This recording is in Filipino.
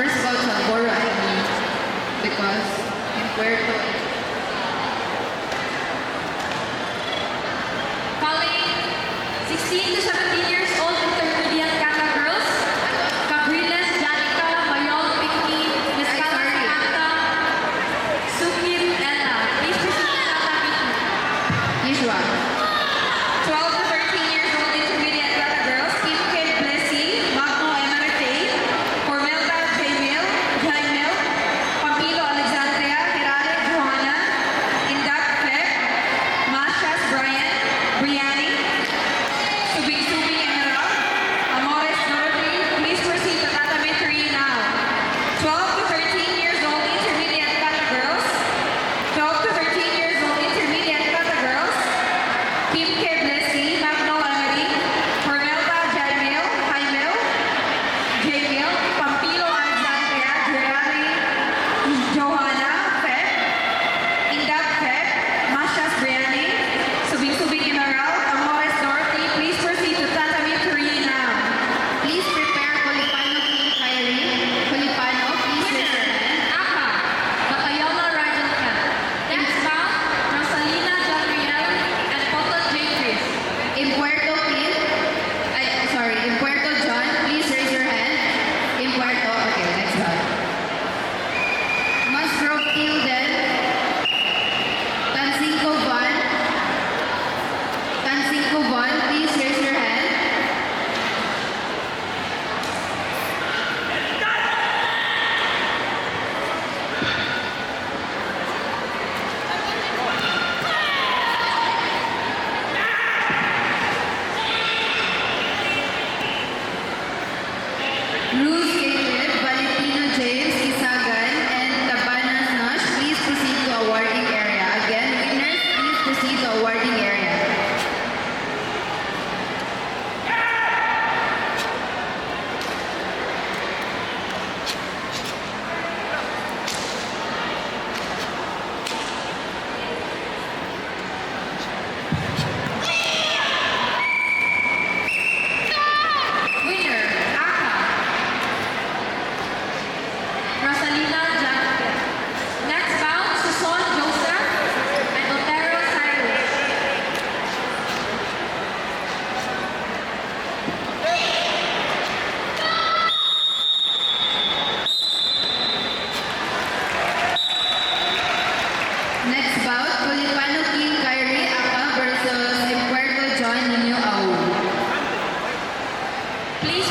first bout sa Boro ID because in Puerto Calling 16 to 17 years old intermediate kata girls, Cabriles, Janica, Mayol, Pinky, Mezcala, sorry. Samantha, Sukit, Ella. Please proceed to Kata Pinky. Yishua. 12 to 13 years old intermediate kata girls, Kim Kid Blessy, Magno Emerite, Formelda Jaimil, Pampilo Alexandria, Hirale Johanna, Indat Flep, Mashas Brian, Brianni, Subing Subing Emerald, Amores Dorothy. Please proceed to Kata Victory now. 12 to 13 years old intermediate kata girls, 12 to 13 years old intermediate kata girls, Kim K. Blessy, Magno Emery, Formelda Jaimil, Jaimil, Pampilo Alexandria, Gerali, Johanna, Feb, Indat Feb, Mashas Brianni, Subing Subing Emerald, Amores Dorothy. Please proceed to Tata Victory now. Please prepare Colipano King Kyrie. Colipano, please raise your hand. Aka, Batayola Rajalka. Next bound, Rosalina Jadriel and Poton J. Chris. In Puerto King, in Puerto John, please raise your hand. In Puerto, okay, next bout. Musgrove Tilden. Tansinko Von. Tansinko Von, please raise your hand. Rules Caleb, Valentino James, Isagan, and Tabanas Nash, please proceed to awarding area. Again, winners, please proceed to awarding area. Winner, Aka. Rosalina Jacket. Next bound, Suson Joseph and Otero Cyrus. Next bout, Colipano King Kyrie Aka versus Puerto John Nino Au. Please